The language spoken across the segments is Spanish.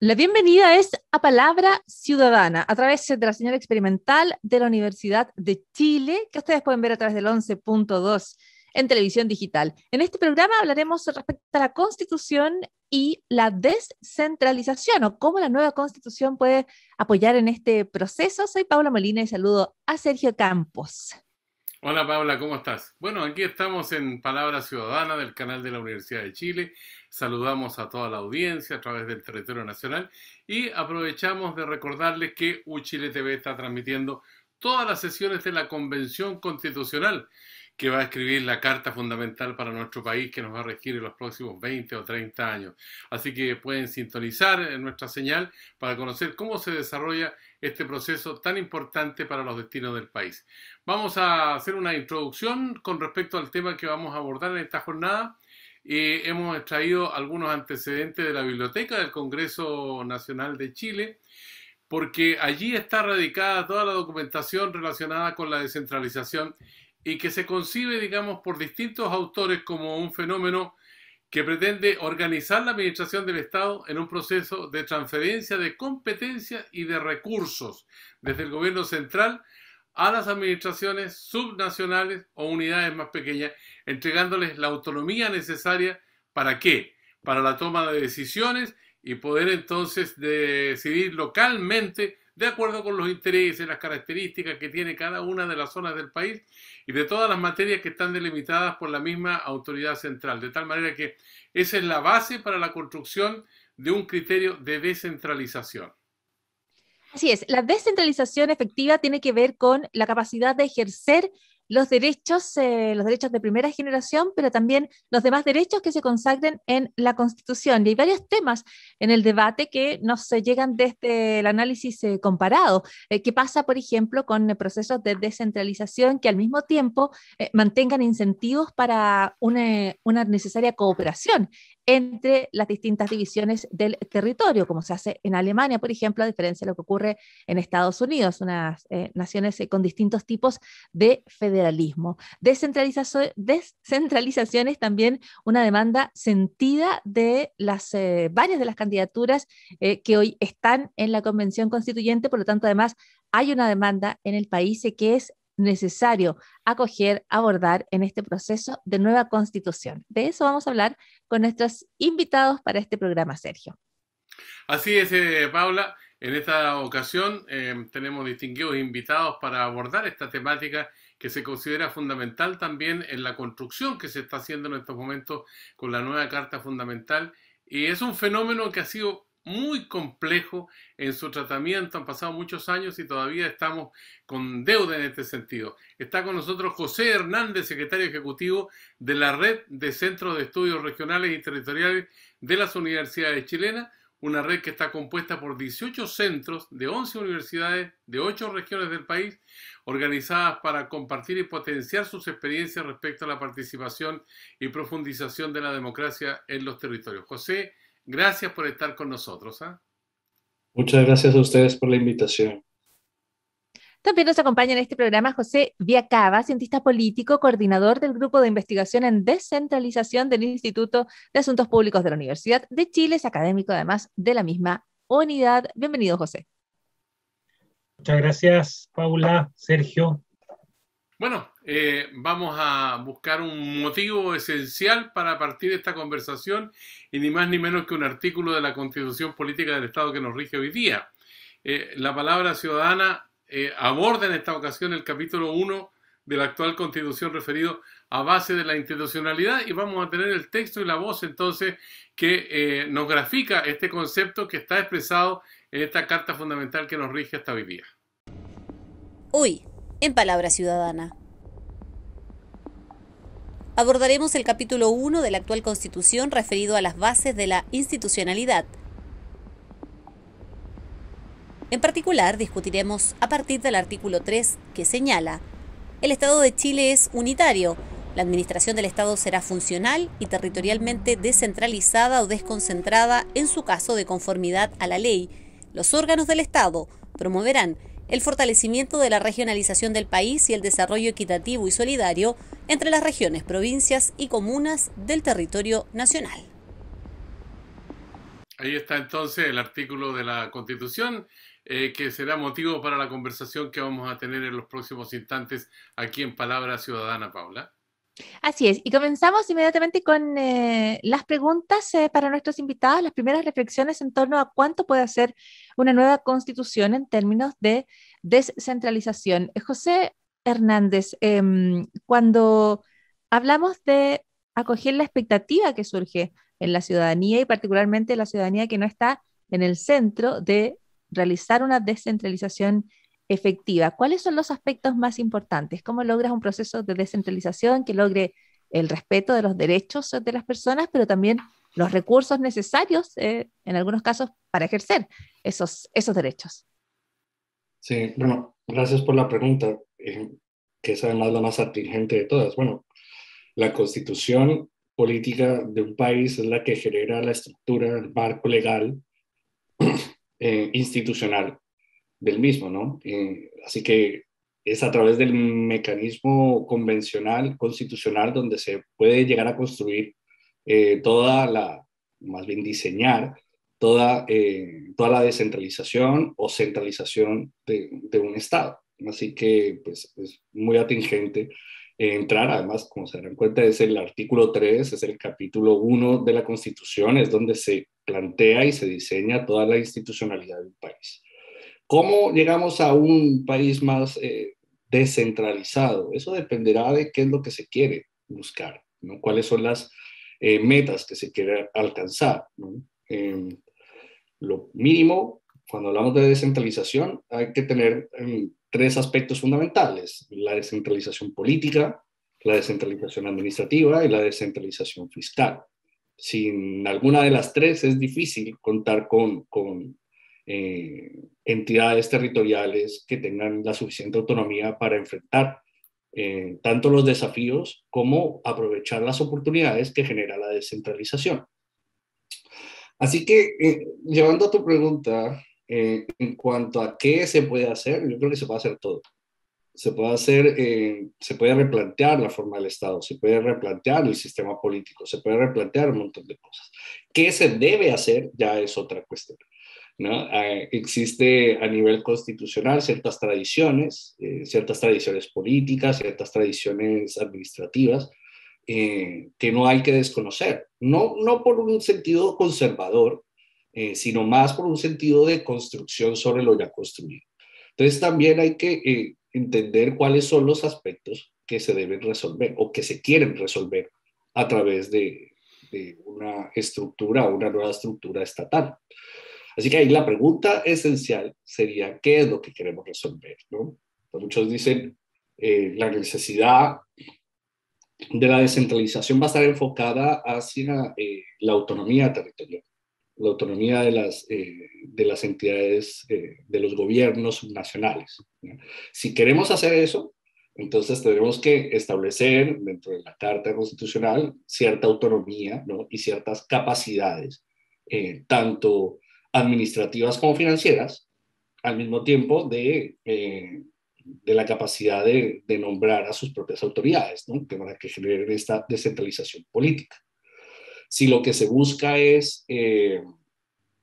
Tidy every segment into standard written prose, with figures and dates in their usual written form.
La bienvenida es a Palabra Ciudadana, a través de la señal experimental de la Universidad de Chile, que ustedes pueden ver a través del 11.2 en televisión digital. En este programa hablaremos respecto a la Constitución y la descentralización, o cómo la nueva Constitución puede apoyar en este proceso. Soy Paula Molina y saludo a Sergio Campos. Hola Paula, ¿cómo estás? Bueno, aquí estamos en Palabra Ciudadana del canal de la Universidad de Chile. Saludamos a toda la audiencia a través del territorio nacional y aprovechamos de recordarles que UChile TV está transmitiendo todas las sesiones de la Convención Constitucional que va a escribir la Carta Fundamental para nuestro país que nos va a regir en los próximos 20 o 30 años. Así que pueden sintonizar en nuestra señal para conocer cómo se desarrolla este proceso tan importante para los destinos del país. Vamos a hacer una introducción con respecto al tema que vamos a abordar en esta jornada. Hemos extraído algunos antecedentes de la Biblioteca del Congreso Nacional de Chile, porque allí está radicada toda la documentación relacionada con la descentralización y que se concibe, digamos, por distintos autores como un fenómeno que pretende organizar la administración del Estado en un proceso de transferencia de competencias y de recursos desde el gobierno central a las administraciones subnacionales o unidades más pequeñas, entregándoles la autonomía necesaria ¿para qué? Para la toma de decisiones y poder entonces decidir localmente de acuerdo con los intereses, las características que tiene cada una de las zonas del país y de todas las materias que están delimitadas por la misma autoridad central, de tal manera que esa es la base para la construcción de un criterio de descentralización. Así es, la descentralización efectiva tiene que ver con la capacidad de ejercer los derechos de primera generación, pero también los demás derechos que se consagren en la Constitución. Y hay varios temas en el debate que nos llegan desde el análisis comparado. ¿Qué pasa, por ejemplo, con procesos de descentralización que al mismo tiempo mantengan incentivos para una necesaria cooperación entre las distintas divisiones del territorio, como se hace en Alemania, por ejemplo, a diferencia de lo que ocurre en Estados Unidos, unas naciones con distintos tipos de federalismo? Descentralización es también una demanda sentida de varias de las candidaturas que hoy están en la Convención Constituyente, por lo tanto, además, hay una demanda en el país que es necesario acoger, abordar en este proceso de nueva constitución. De eso vamos a hablar con nuestros invitados para este programa, Sergio. Así es, Paula. En esta ocasión tenemos distinguidos invitados para abordar esta temática que se considera fundamental también en la construcción que se está haciendo en estos momentos con la nueva Carta Fundamental. Y es un fenómeno que ha sido muy complejo en su tratamiento, han pasado muchos años y todavía estamos con deuda en este sentido. Está con nosotros José Hernández, secretario ejecutivo de la Red de Centros de Estudios Regionales y Territoriales de las Universidades Chilenas, una red que está compuesta por 18 centros de 11 universidades de 8 regiones del país, organizadas para compartir y potenciar sus experiencias respecto a la participación y profundización de la democracia en los territorios. José, gracias por estar con nosotros. Muchas gracias a ustedes por la invitación. También nos acompaña en este programa José Viacaba, cientista político, coordinador del Grupo de Investigación en Descentralización del Instituto de Asuntos Públicos de la Universidad de Chile, es académico además de la misma unidad. Bienvenido, José. Muchas gracias, Paula, Sergio. Bueno, vamos a buscar un motivo esencial para partir de esta conversación y ni más ni menos que un artículo de la Constitución Política del Estado que nos rige hoy día. La Palabra Ciudadana aborda en esta ocasión el capítulo 1 de la actual Constitución referido a base de la institucionalidad y vamos a tener el texto y la voz entonces que nos grafica este concepto que está expresado en esta Carta Fundamental que nos rige hasta hoy día. Hoy, en Palabra Ciudadana, abordaremos el capítulo 1 de la actual Constitución referido a las bases de la institucionalidad. En particular, discutiremos a partir del artículo 3, que señala: el Estado de Chile es unitario, la administración del Estado será funcional y territorialmente descentralizada o desconcentrada en su caso de conformidad a la ley. Los órganos del Estado promoverán el fortalecimiento de la regionalización del país y el desarrollo equitativo y solidario entre las regiones, provincias y comunas del territorio nacional. Ahí está entonces el artículo de la Constitución, que será motivo para la conversación que vamos a tener en los próximos instantes aquí en Palabra Ciudadana, Paula. Así es, y comenzamos inmediatamente con las preguntas para nuestros invitados, las primeras reflexiones en torno a cuánto puede hacer una nueva constitución en términos de descentralización. José Hernández, cuando hablamos de acoger la expectativa que surge en la ciudadanía y particularmente la ciudadanía que no está en el centro de realizar una descentralización efectiva, ¿cuáles son los aspectos más importantes? ¿Cómo logras un proceso de descentralización que logre el respeto de los derechos de las personas, pero también los recursos necesarios, en algunos casos, para ejercer esos derechos? Sí, bueno, gracias por la pregunta, que es además la más atingente de todas. Bueno, la constitución política de un país es la que genera la estructura, el marco legal, institucional del mismo, ¿no? Así que es a través del mecanismo convencional, constitucional, donde se puede llegar a construir más bien diseñar toda la descentralización o centralización de un Estado. Así que, pues, es muy atingente entrar, además, como se darán cuenta, es el artículo 3, es el capítulo 1 de la Constitución, es donde se plantea y se diseña toda la institucionalidad del país. ¿Cómo llegamos a un país más descentralizado? Eso dependerá de qué es lo que se quiere buscar, ¿no? Cuáles son las metas que se quiere alcanzar, ¿no? Lo mínimo, cuando hablamos de descentralización, hay que tener tres aspectos fundamentales: la descentralización política, la descentralización administrativa y la descentralización fiscal. Sin alguna de las tres es difícil contar con entidades territoriales que tengan la suficiente autonomía para enfrentar tanto los desafíos como aprovechar las oportunidades que genera la descentralización. Así que, llevando a tu pregunta, en cuanto a qué se puede hacer, yo creo que se puede hacer todo. Se puede hacer, se puede replantear la forma del Estado, se puede replantear el sistema político, se puede replantear un montón de cosas. ¿Qué se debe hacer? Ya es otra cuestión, ¿no? Existe a nivel constitucional ciertas tradiciones políticas, ciertas tradiciones administrativas, que no hay que desconocer, no por un sentido conservador, sino más por un sentido de construcción sobre lo ya construido. Entonces también hay que entender cuáles son los aspectos que se deben resolver o que se quieren resolver a través de una estructura o una nueva estructura estatal. Así que ahí la pregunta esencial sería: ¿qué es lo que queremos resolver, ¿no? Pues muchos dicen la necesidad de la descentralización va a estar enfocada hacia la autonomía territorial, la autonomía de las entidades, de los gobiernos nacionales, ¿no? Si queremos hacer eso, entonces tenemos que establecer dentro de la Carta Constitucional cierta autonomía, ¿no? Y ciertas capacidades, tanto administrativas como financieras, al mismo tiempo de la capacidad de nombrar a sus propias autoridades, ¿no? Para que generen esta descentralización política. Si lo que se busca es,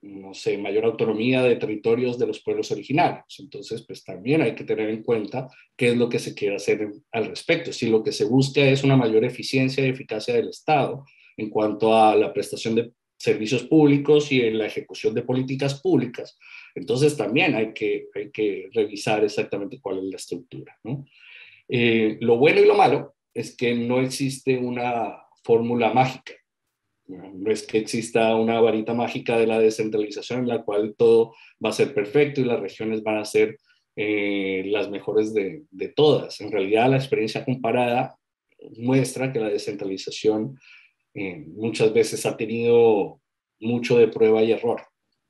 no sé, mayor autonomía de territorios de los pueblos originarios, entonces pues también hay que tener en cuenta qué es lo que se quiere hacer al respecto. Si lo que se busca es una mayor eficiencia y eficacia del Estado en cuanto a la prestación de servicios públicos y en la ejecución de políticas públicas, entonces también hay que revisar exactamente cuál es la estructura, ¿no? Lo bueno y lo malo es que no existe una fórmula mágica. No es que exista una varita mágica de la descentralización en la cual todo va a ser perfecto y las regiones van a ser las mejores de todas. En realidad, la experiencia comparada muestra que la descentralización muchas veces ha tenido mucho de prueba y error,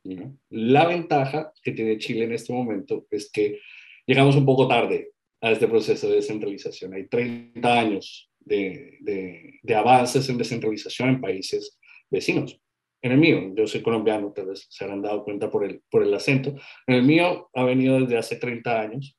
¿no? La ventaja que tiene Chile en este momento es que llegamos un poco tarde a este proceso de descentralización. Hay 30 años de avances en descentralización en países vecinos. En el mío, yo soy colombiano, tal vez se habrán dado cuenta por el acento, en el mío ha venido desde hace 30 años,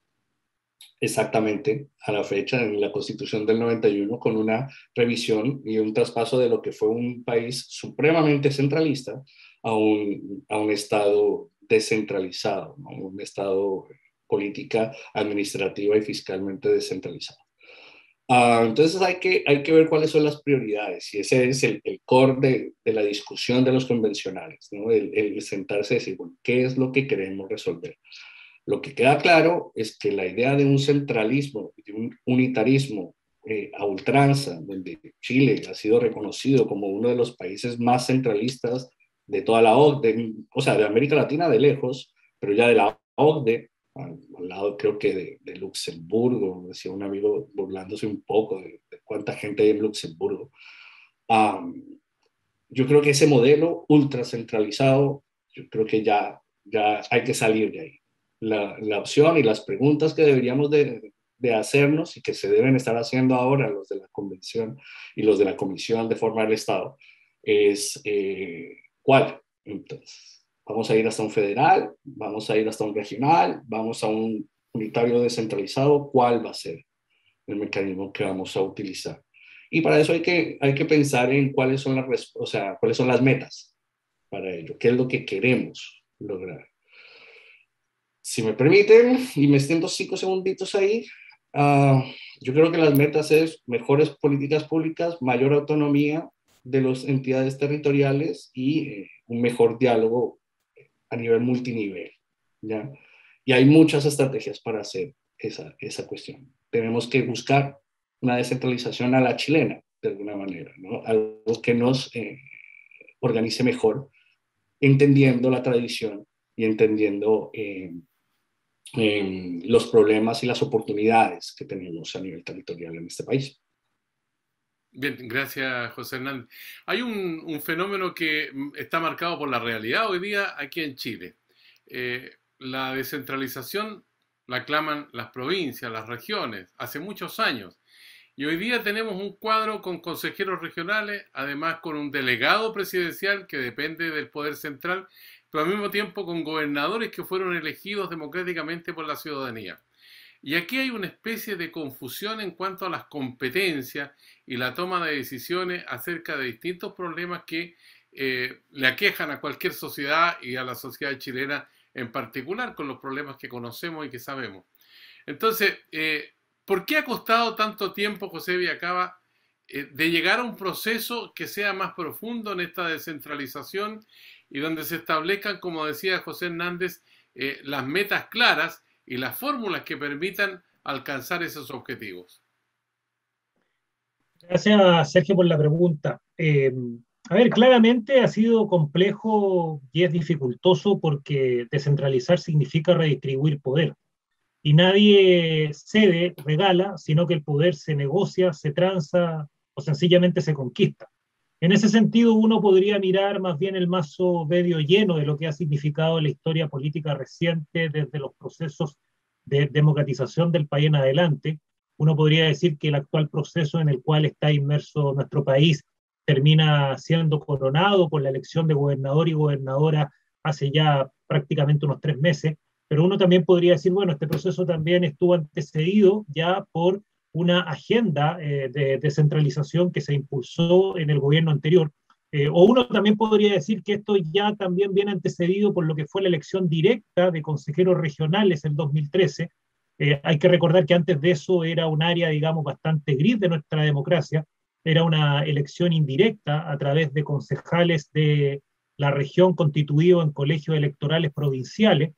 exactamente a la fecha, en la Constitución del 91, con una revisión y un traspaso de lo que fue un país supremamente centralista a un Estado descentralizado, ¿no? Un Estado política, administrativa y fiscalmente descentralizado. Entonces hay que ver cuáles son las prioridades, y ese es el core de la discusión de los convencionales, ¿no? El sentarse y decir, bueno, ¿qué es lo que queremos resolver? Lo que queda claro es que la idea de un centralismo, de un unitarismo a ultranza, donde Chile ha sido reconocido como uno de los países más centralistas de toda la OCDE, o sea, de América Latina de lejos, pero ya de la OCDE, al lado creo que de Luxemburgo, decía un amigo burlándose un poco de cuánta gente hay en Luxemburgo. Yo creo que ese modelo ultra centralizado, yo creo que ya hay que salir de ahí. La opción y las preguntas que deberíamos de hacernos y que se deben estar haciendo ahora los de la Convención y los de la Comisión de Forma del Estado es ¿cuál? Entonces, ¿vamos a ir hasta un federal? ¿Vamos a ir hasta un regional? ¿Vamos a un unitario descentralizado? ¿Cuál va a ser el mecanismo que vamos a utilizar? Y para eso hay que pensar en cuáles son cuáles son las metas para ello, qué es lo que queremos lograr. Si me permiten, y me extiendo 5 segunditos ahí, yo creo que las metas es mejores políticas públicas, mayor autonomía de las entidades territoriales y un mejor diálogo a nivel multinivel, ¿ya? Y hay muchas estrategias para hacer esa cuestión. Tenemos que buscar una descentralización a la chilena, de alguna manera, ¿no? Algo que nos organice mejor, entendiendo la tradición y entendiendo los problemas y las oportunidades que tenemos a nivel territorial en este país. Bien, gracias, José Hernández. Hay un fenómeno que está marcado por la realidad hoy día aquí en Chile. La descentralización la claman las provincias, las regiones, hace muchos años. Y hoy día tenemos un cuadro con consejeros regionales, además con un delegado presidencial que depende del poder central, pero al mismo tiempo con gobernadores que fueron elegidos democráticamente por la ciudadanía. Y aquí hay una especie de confusión en cuanto a las competencias y la toma de decisiones acerca de distintos problemas que le aquejan a cualquier sociedad y a la sociedad chilena en particular, con los problemas que conocemos y que sabemos. Entonces, ¿por qué ha costado tanto tiempo, José Villacaba, de llegar a un proceso que sea más profundo en esta descentralización y donde se establezcan, como decía José Hernández, las metas claras y las fórmulas que permitan alcanzar esos objetivos? Gracias, Sergio, por la pregunta. A ver, claramente ha sido complejo y es dificultoso porque descentralizar significa redistribuir poder. Y nadie cede, regala, sino que el poder se negocia, se transa o sencillamente se conquista. En ese sentido, uno podría mirar más bien el vaso medio lleno de lo que ha significado la historia política reciente desde los procesos de democratización del país en adelante. Uno podría decir que el actual proceso en el cual está inmerso nuestro país termina siendo coronado por la elección de gobernador y gobernadora hace ya prácticamente unos 3 meses, pero uno también podría decir, bueno, este proceso también estuvo antecedido ya por una agenda de descentralización que se impulsó en el gobierno anterior, o uno también podría decir que esto ya también viene antecedido por lo que fue la elección directa de consejeros regionales en 2013. Hay que recordar que antes de eso era un área, digamos, bastante gris de nuestra democracia, era una elección indirecta a través de concejales de la región constituidos en colegios electorales provinciales.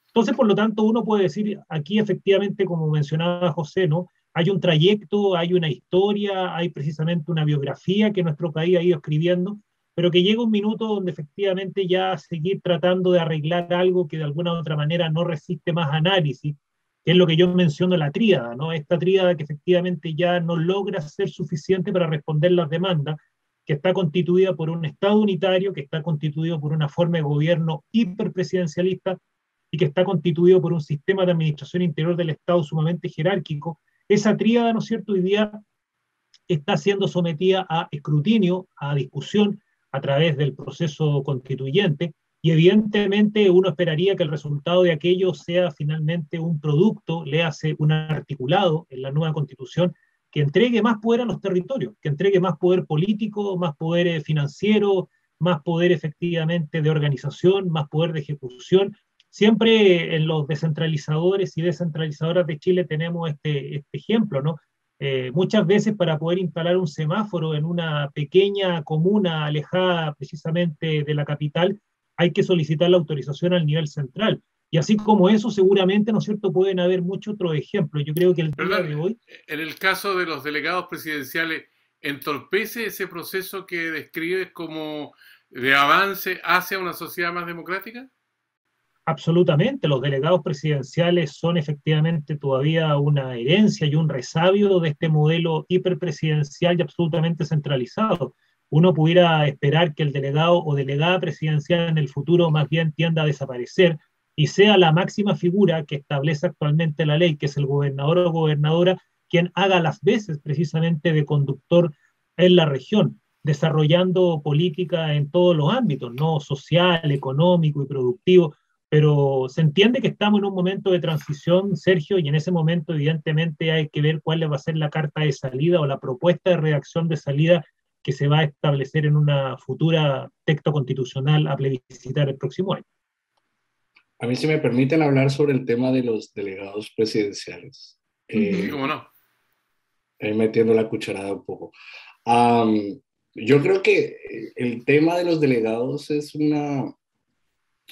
Entonces, por lo tanto, uno puede decir, aquí efectivamente, como mencionaba José, ¿no? Hay un trayecto, hay una historia, hay precisamente una biografía que nuestro país ha ido escribiendo, pero que llega un minuto donde efectivamente ya seguir tratando de arreglar algo que de alguna u otra manera no resiste más análisis, que es lo que yo menciono, la tríada, ¿no? Esta tríada que efectivamente ya no logra ser suficiente para responder las demandas, que está constituida por un Estado unitario, que está constituido por una forma de gobierno hiperpresidencialista y que está constituido por un sistema de administración interior del Estado sumamente jerárquico. Esa tríada, ¿no es cierto?, hoy día está siendo sometida a escrutinio, a discusión a través del proceso constituyente, y evidentemente uno esperaría que el resultado de aquello sea finalmente un producto, léase un articulado en la nueva Constitución, que entregue más poder a los territorios, que entregue más poder político, más poder financiero, más poder efectivamente de organización, más poder de ejecución. Siempre en los descentralizadores y descentralizadoras de Chile tenemos este ejemplo, ¿no? Muchas veces para poder instalar un semáforo en una pequeña comuna alejada precisamente de la capital, hay que solicitar la autorización al nivel central. Y así como eso, seguramente, ¿no es cierto?, pueden haber muchos otros ejemplos. Yo creo que el día de hoy... En el caso de los delegados presidenciales, ¿entorpece ese proceso que describes como de avance hacia una sociedad más democrática? Absolutamente, los delegados presidenciales son efectivamente todavía una herencia y un resabio de este modelo hiperpresidencial y absolutamente centralizado. Uno pudiera esperar que el delegado o delegada presidencial en el futuro más bien tienda a desaparecer y sea la máxima figura que establece actualmente la ley, que es el gobernador o gobernadora, quien haga las veces precisamente de conductor en la región, desarrollando política en todos los ámbitos, ¿no? Social, económico y productivo. Pero se entiende que estamos en un momento de transición, Sergio, y en ese momento evidentemente hay que ver cuál va a ser la carta de salida o la propuesta de redacción de salida que se va a establecer en una futura texto constitucional a plebiscitar el próximo año. A mí, si me permiten hablar sobre el tema de los delegados presidenciales. Sí, cómo no. Metiendo la cucharada un poco. Yo creo que el tema de los delegados es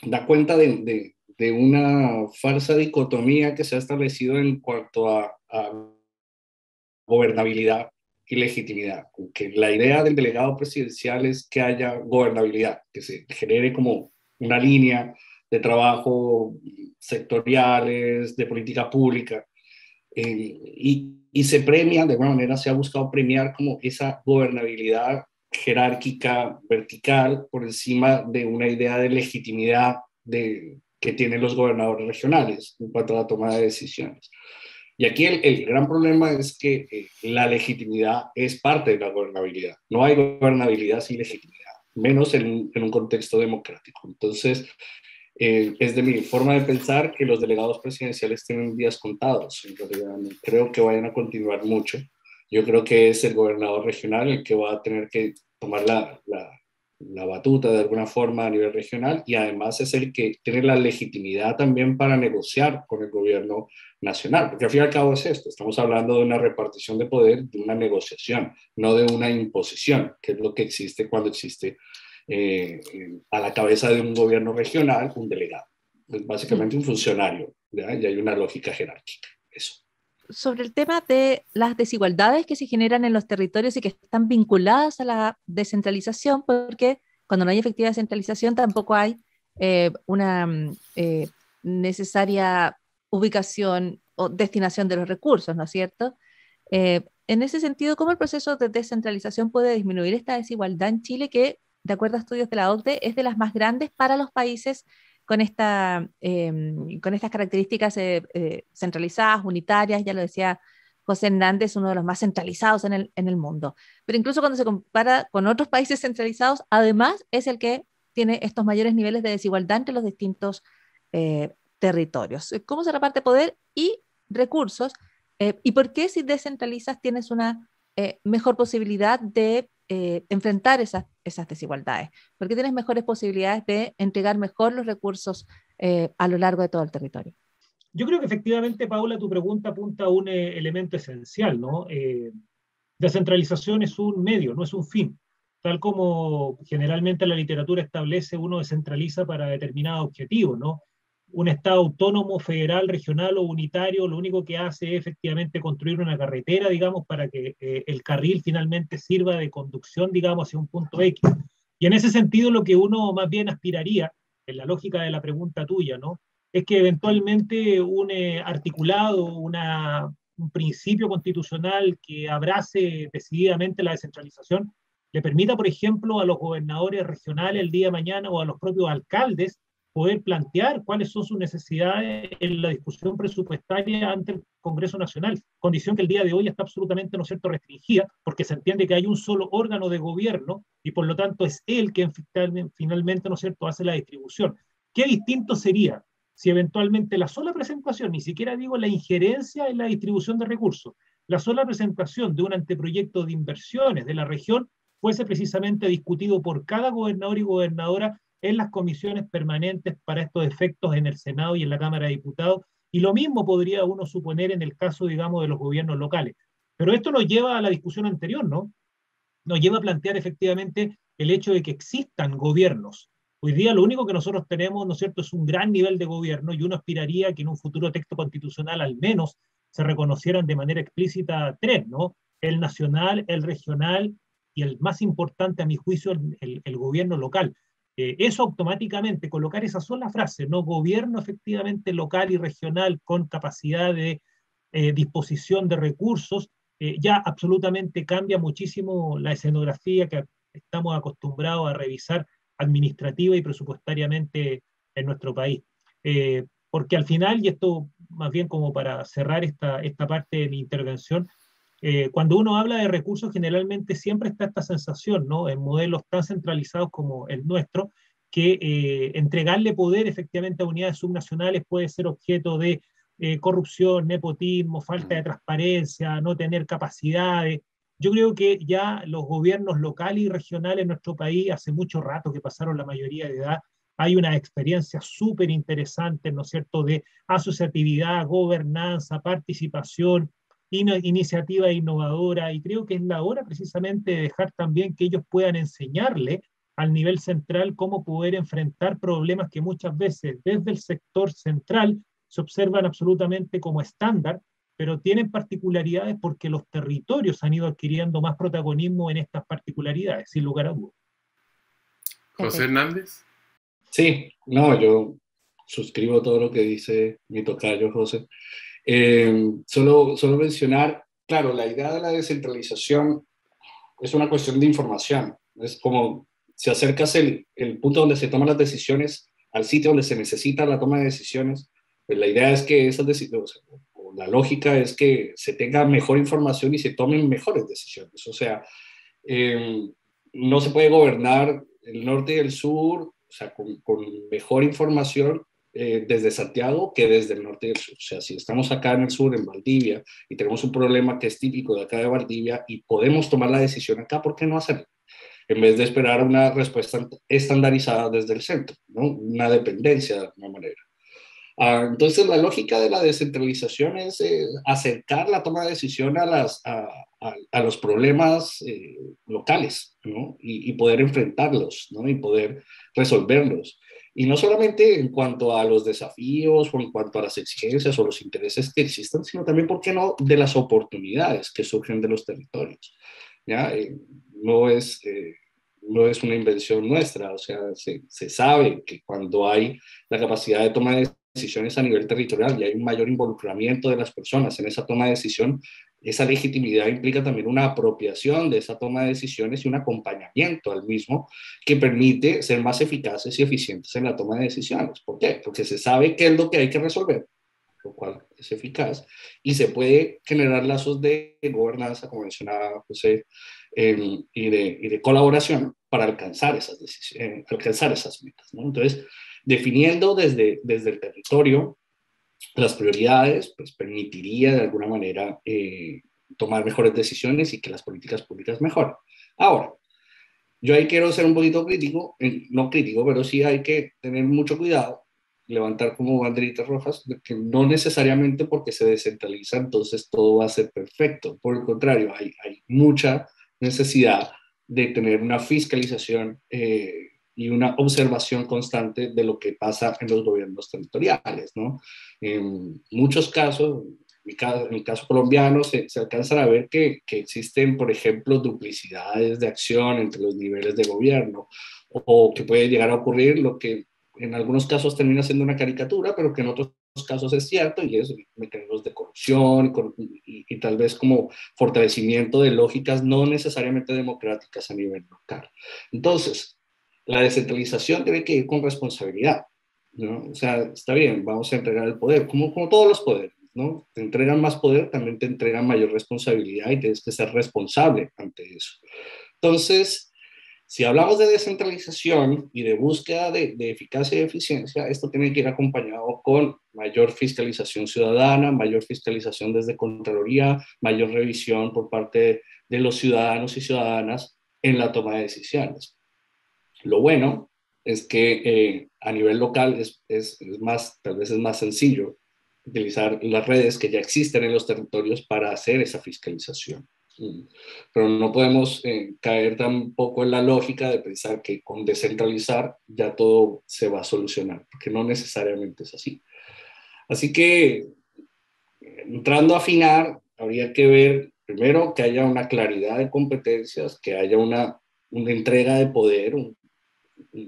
da cuenta de una falsa dicotomía que se ha establecido en cuanto a gobernabilidad y legitimidad. Que la idea del delegado presidencial es que haya gobernabilidad, que se genere como una línea de trabajo sectoriales, de política pública, y se premia, de alguna manera se ha buscado premiar como esa gobernabilidad jerárquica, vertical, por encima de una idea de legitimidad que tienen los gobernadores regionales en cuanto a la toma de decisiones. Y aquí el gran problema es que la legitimidad es parte de la gobernabilidad. No hay gobernabilidad sin legitimidad, menos en un contexto democrático. Entonces, es de mi forma de pensar que los delegados presidenciales tienen días contados. En realidad, no creo que vayan a continuar mucho. Yo creo que es el gobernador regional el que va a tener que tomar la batuta de alguna forma a nivel regional, y además es el que tiene la legitimidad también para negociar con el gobierno nacional, porque al fin y al cabo es esto, estamos hablando de una repartición de poder, de una negociación, no de una imposición, que es lo que existe cuando existe a la cabeza de un gobierno regional un delegado. Es básicamente un funcionario, ¿ya? Y hay una lógica jerárquica, eso. Sobre el tema de las desigualdades que se generan en los territorios y que están vinculadas a la descentralización, porque cuando no hay efectiva descentralización tampoco hay una necesaria ubicación o destinación de los recursos, ¿no es cierto? En ese sentido, ¿cómo el proceso de descentralización puede disminuir esta desigualdad en Chile, que, de acuerdo a estudios de la OCDE, es de las más grandes para los países con estas características centralizadas, unitarias? Ya lo decía José Hernández, uno de los más centralizados en el mundo. Pero incluso cuando se compara con otros países centralizados, además es el que tiene estos mayores niveles de desigualdad entre los distintos territorios. ¿Cómo se reparte poder y recursos? ¿Y por qué, si descentralizas, tienes una mejor posibilidad de enfrentar esas desigualdades? Porque tienes mejores posibilidades de entregar mejor los recursos a lo largo de todo el territorio. Yo creo que efectivamente, Paula, tu pregunta apunta a un elemento esencial, ¿no? Descentralización es un medio, no es un fin. Tal como generalmente la literatura establece, uno descentraliza para determinados objetivos, ¿no? Un Estado autónomo, federal, regional o unitario, lo único que hace es efectivamente construir una carretera, digamos, para que el carril finalmente sirva de conducción, digamos, hacia un punto X. Y en ese sentido, lo que uno más bien aspiraría, en la lógica de la pregunta tuya, ¿no?, es que eventualmente un articulado, un principio constitucional que abrace decididamente la descentralización, le permita, por ejemplo, a los gobernadores regionales el día de mañana o a los propios alcaldes poder plantear cuáles son sus necesidades en la discusión presupuestaria ante el Congreso Nacional, condición que el día de hoy está absolutamente, ¿no es cierto?, restringida, porque se entiende que hay un solo órgano de gobierno y por lo tanto es él quien finalmente, ¿no es cierto?, hace la distribución. ¿Qué distinto sería si eventualmente la sola presentación, ni siquiera digo la injerencia en la distribución de recursos, la sola presentación de un anteproyecto de inversiones de la región fuese precisamente discutido por cada gobernador y gobernadora en las comisiones permanentes para estos efectos en el Senado y en la Cámara de Diputados, y lo mismo podría uno suponer en el caso, digamos, de los gobiernos locales. Pero esto nos lleva a la discusión anterior, ¿no? Nos lleva a plantear efectivamente el hecho de que existan gobiernos. Hoy día lo único que nosotros tenemos, ¿no es cierto?, es un gran nivel de gobierno, y uno aspiraría que en un futuro texto constitucional al menos se reconocieran de manera explícita tres, ¿no? El nacional, el regional y el más importante a mi juicio, el gobierno local. Eso automáticamente, colocar esa sola frase, ¿no? Gobierno efectivamente local y regional con capacidad de disposición de recursos, ya absolutamente cambia muchísimo la escenografía que estamos acostumbrados a revisar administrativa y presupuestariamente en nuestro país. Porque al final, y esto más bien como para cerrar esta parte de mi intervención, cuando uno habla de recursos, generalmente siempre está esta sensación, ¿no? En modelos tan centralizados como el nuestro, que entregarle poder efectivamente a unidades subnacionales puede ser objeto de corrupción, nepotismo, falta de transparencia, no tener capacidades. Yo creo que ya los gobiernos locales y regionales en nuestro país hace mucho rato que pasaron la mayoría de edad. Hay una experiencia súper interesante, ¿no es cierto?, de asociatividad, gobernanza, participación, iniciativa innovadora, y creo que es la hora precisamente de dejar también que ellos puedan enseñarle al nivel central cómo poder enfrentar problemas que muchas veces desde el sector central se observan absolutamente como estándar, pero tienen particularidades porque los territorios han ido adquiriendo más protagonismo en estas particularidades, sin lugar a dudas. José Hernández. Sí, no, yo suscribo todo lo que dice mi tocayo José. Solo mencionar, claro, la idea de la descentralización es una cuestión de información. Es como si acercas el punto donde se toman las decisiones al sitio donde se necesita la toma de decisiones, pues la idea es que esas decisiones, o la lógica es que se tenga mejor información y se tomen mejores decisiones. O sea, no se puede gobernar el norte y el sur, o sea, con mejor información desde Santiago que desde el norte y el sur. O sea, si estamos acá en el sur, en Valdivia, y tenemos un problema que es típico de acá de Valdivia y podemos tomar la decisión acá, ¿por qué no hacerlo? En vez de esperar una respuesta estandarizada desde el centro, ¿no? Una dependencia de alguna manera. Entonces, la lógica de la descentralización es acercar la toma de decisión a los problemas locales, ¿no? Y poder enfrentarlos, ¿no? Y poder resolverlos. Y no solamente en cuanto a los desafíos o en cuanto a las exigencias o los intereses que existan, sino también, ¿por qué no?, de las oportunidades que surgen de los territorios. ¿Ya? No es una invención nuestra, o sea, se sabe que cuando hay la capacidad de toma de decisiones a nivel territorial y hay un mayor involucramiento de las personas en esa toma de decisión, esa legitimidad implica también una apropiación de esa toma de decisiones y un acompañamiento al mismo que permite ser más eficaces y eficientes en la toma de decisiones. ¿Por qué? Porque se sabe qué es lo que hay que resolver, lo cual es eficaz, y se puede generar lazos de gobernanza, como mencionaba José, y de colaboración para alcanzar esas decisiones, alcanzar esas metas, ¿no? Entonces, definiendo desde el territorio las prioridades, pues permitiría de alguna manera tomar mejores decisiones y que las políticas públicas mejoren. Ahora, yo ahí quiero ser un poquito crítico, no crítico, pero sí hay que tener mucho cuidado, levantar como banderitas rojas, que no necesariamente porque se descentraliza entonces todo va a ser perfecto. Por el contrario, hay mucha necesidad de tener una fiscalización y una observación constante de lo que pasa en los gobiernos territoriales, ¿no? En muchos casos, en el caso colombiano, se alcanzan a ver que existen, por ejemplo, duplicidades de acción entre los niveles de gobierno, o que puede llegar a ocurrir lo que en algunos casos termina siendo una caricatura, pero que en otros casos es cierto, y es mecanismos de corrupción y tal vez como fortalecimiento de lógicas no necesariamente democráticas a nivel local. Entonces, la descentralización debe que ir con responsabilidad, ¿no? O sea, está bien, vamos a entregar el poder, como todos los poderes, ¿no? Te entregan más poder, también te entregan mayor responsabilidad y tienes que ser responsable ante eso. Entonces, si hablamos de descentralización y de búsqueda de eficacia y eficiencia, esto tiene que ir acompañado con mayor fiscalización ciudadana, mayor fiscalización desde Contraloría, mayor revisión por parte de los ciudadanos y ciudadanas en la toma de decisiones. Lo bueno es que a nivel local tal vez es más sencillo utilizar las redes que ya existen en los territorios para hacer esa fiscalización. Pero no podemos caer tampoco en la lógica de pensar que con descentralizar ya todo se va a solucionar, porque no necesariamente es así. Así que, entrando a afinar, habría que ver primero que haya una claridad de competencias, que haya una entrega de poder,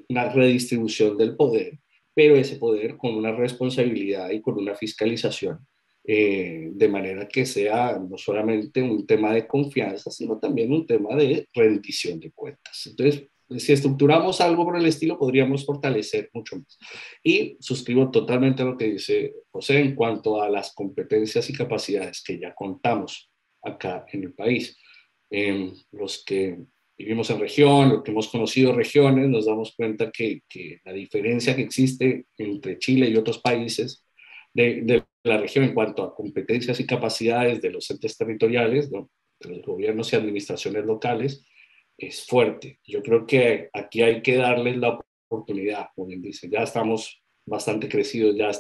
una redistribución del poder, pero ese poder con una responsabilidad y con una fiscalización, de manera que sea no solamente un tema de confianza, sino también un tema de rendición de cuentas. Entonces, si estructuramos algo por el estilo, podríamos fortalecer mucho más. Y suscribo totalmente a lo que dice José en cuanto a las competencias y capacidades que ya contamos acá en el país. Los que vivimos en región, los que hemos conocido regiones, nos damos cuenta que la diferencia que existe entre Chile y otros países de la región en cuanto a competencias y capacidades de los entes territoriales, ¿no?, de los gobiernos y administraciones locales, es fuerte. Yo creo que aquí hay que darles la oportunidad, como bien dice, ya estamos bastante crecidos, ya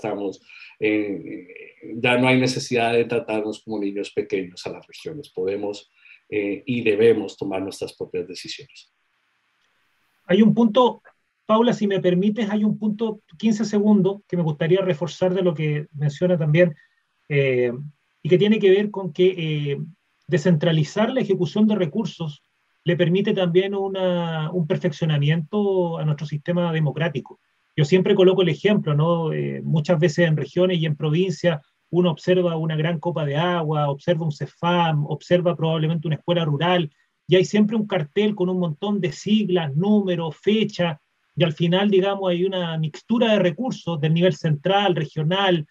no hay necesidad de tratarnos como niños pequeños a las regiones, podemos y debemos tomar nuestras propias decisiones. Hay un punto, Paula, si me permites, hay un punto, 15 segundos, que me gustaría reforzar de lo que menciona también, y que tiene que ver con que descentralizar la ejecución de recursos le permite también un perfeccionamiento a nuestro sistema democrático. Yo siempre coloco el ejemplo, ¿no? Muchas veces en regiones y en provincias uno observa una gran copa de agua, observa un CEFAM, observa probablemente una escuela rural, y hay siempre un cartel con un montón de siglas, números, fechas, y al final, digamos, hay una mixtura de recursos del nivel central, regional,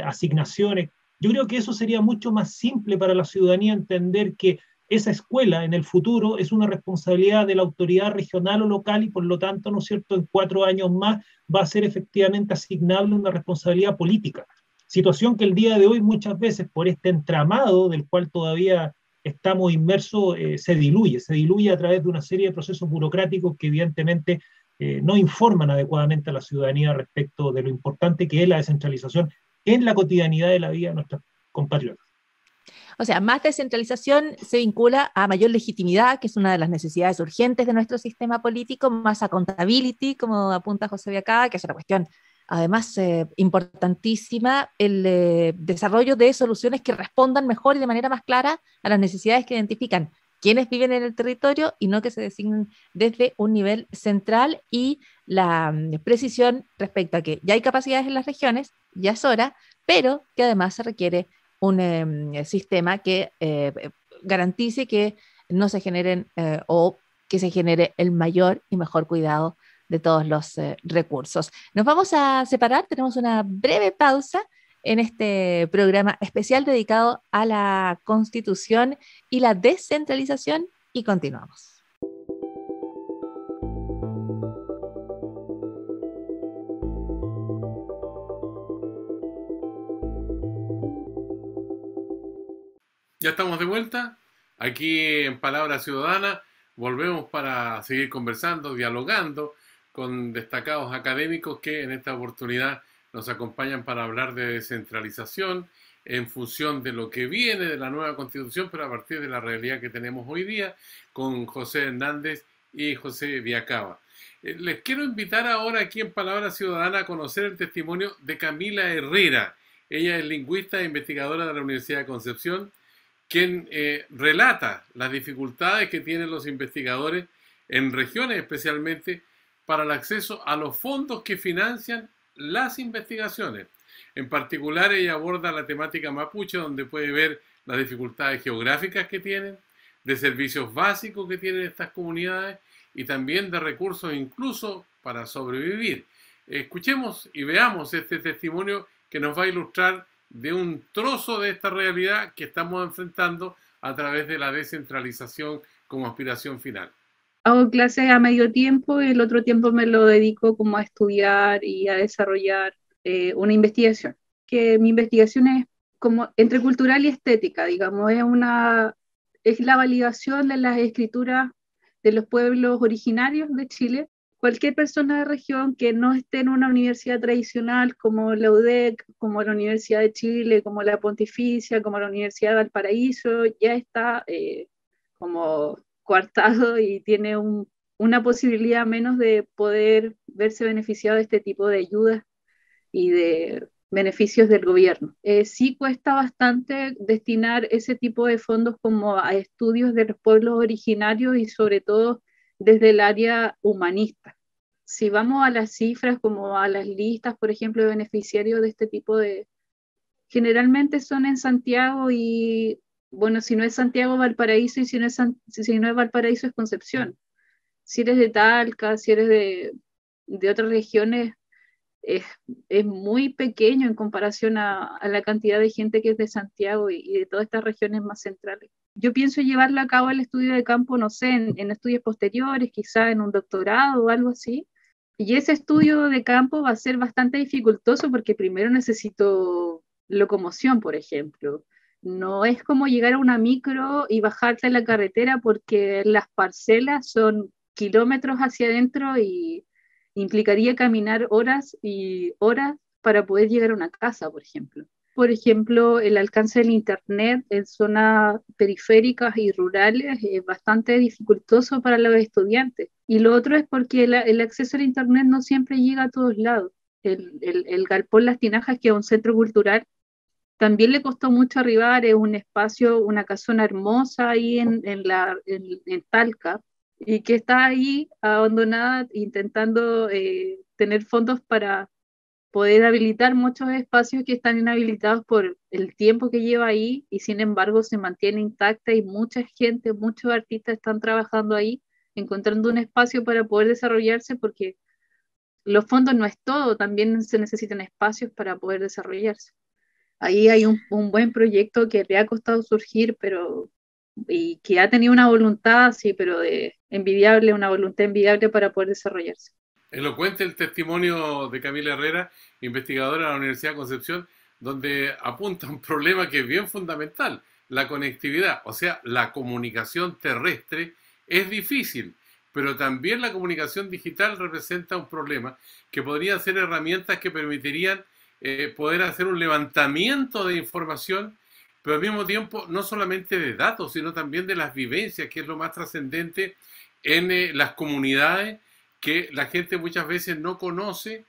asignaciones. Yo creo que eso sería mucho más simple para la ciudadanía entender que esa escuela en el futuro es una responsabilidad de la autoridad regional o local y por lo tanto, ¿no es cierto?, en 4 años más va a ser efectivamente asignable una responsabilidad política. Situación que el día de hoy muchas veces por este entramado del cual todavía estamos inmersos se diluye a través de una serie de procesos burocráticos que evidentemente no informan adecuadamente a la ciudadanía respecto de lo importante que es la descentralización en la cotidianidad de la vida de nuestros compatriotas. O sea, más descentralización se vincula a mayor legitimidad, que es una de las necesidades urgentes de nuestro sistema político, más accountability, como apunta José Viacá, que es una cuestión además importantísima, el desarrollo de soluciones que respondan mejor y de manera más clara a las necesidades que identifican quienes viven en el territorio y no que se designen desde un nivel central, y la precisión respecto a que ya hay capacidades en las regiones, ya es hora, pero que además se requiere un sistema que garantice que no se generen o que se genere el mayor y mejor cuidado de todos los recursos. Nos vamos a separar, tenemos una breve pausa en este programa especial dedicado a la Constitución y la descentralización y continuamos. Ya estamos de vuelta aquí en Palabra Ciudadana. Volvemos para seguir conversando, dialogando con destacados académicos que en esta oportunidad nos acompañan para hablar de descentralización en función de lo que viene de la nueva Constitución, pero a partir de la realidad que tenemos hoy día, con José Hernández y José Viacaba. Les quiero invitar ahora aquí en Palabra Ciudadana a conocer el testimonio de Camila Herrera. Ella es lingüista e investigadora de la Universidad de Concepción, quien relata las dificultades que tienen los investigadores en regiones especialmente para el acceso a los fondos que financian las investigaciones. En particular, ella aborda la temática mapuche, donde puede ver las dificultades geográficas que tienen, de servicios básicos que tienen estas comunidades y también de recursos incluso para sobrevivir. Escuchemos y veamos este testimonio que nos va a ilustrar de un trozo de esta realidad que estamos enfrentando a través de la descentralización como aspiración final. Hago clases a medio tiempo y el otro tiempo me lo dedico como a estudiar y a desarrollar una investigación. Que mi investigación es como entre cultural y estética, digamos, es la validación de las escrituras de los pueblos originarios de Chile. Cualquier persona de región que no esté en una universidad tradicional como la UDEC, como la Universidad de Chile, como la Pontificia, como la Universidad de Valparaíso, ya está como coartado y tiene una posibilidad menos de poder verse beneficiado de este tipo de ayudas y de beneficios del gobierno. Sí cuesta bastante destinar ese tipo de fondos como a estudios de los pueblos originarios y sobre todo desde el área humanista. Si vamos a las cifras, como a las listas, por ejemplo, de beneficiarios de este tipo de... Generalmente son en Santiago y, bueno, si no es Santiago, Valparaíso, y si no es Valparaíso, es Concepción. Si eres de Talca, si eres de otras regiones, es muy pequeño en comparación a la cantidad de gente que es de Santiago y de todas estas regiones más centrales. Yo pienso llevarlo a cabo el estudio de campo, no sé, en estudios posteriores, quizá en un doctorado o algo así. Y ese estudio de campo va a ser bastante dificultoso porque primero necesito locomoción, por ejemplo. No es como llegar a una micro y bajarte a la carretera porque las parcelas son kilómetros hacia adentro y implicaría caminar horas y horas para poder llegar a una casa, por ejemplo. Por ejemplo, el alcance del Internet en zonas periféricas y rurales es bastante dificultoso para los estudiantes. Y lo otro es porque el acceso al Internet no siempre llega a todos lados. El Galpón Las Tinajas, que es un centro cultural, también le costó mucho arribar, es un espacio, una casona hermosa ahí en Talca, y que está ahí abandonada intentando tener fondos para poder habilitar muchos espacios que están inhabilitados por el tiempo que lleva ahí y sin embargo se mantiene intacta y mucha gente, muchos artistas están trabajando ahí, encontrando un espacio para poder desarrollarse porque los fondos no es todo, también se necesitan espacios para poder desarrollarse. Ahí hay un buen proyecto que le ha costado surgir, y que ha tenido una voluntad, sí, pero envidiable, una voluntad envidiable para poder desarrollarse. Elocuente el testimonio de Camila Herrera, investigadora de la Universidad de Concepción, donde apunta un problema que es bien fundamental, la conectividad, o sea, la comunicación terrestre es difícil, pero también la comunicación digital representa un problema que podrían ser herramientas que permitirían poder hacer un levantamiento de información, pero al mismo tiempo no solamente de datos, sino también de las vivencias, que es lo más trascendente en las comunidades, que la gente muchas veces no conoce,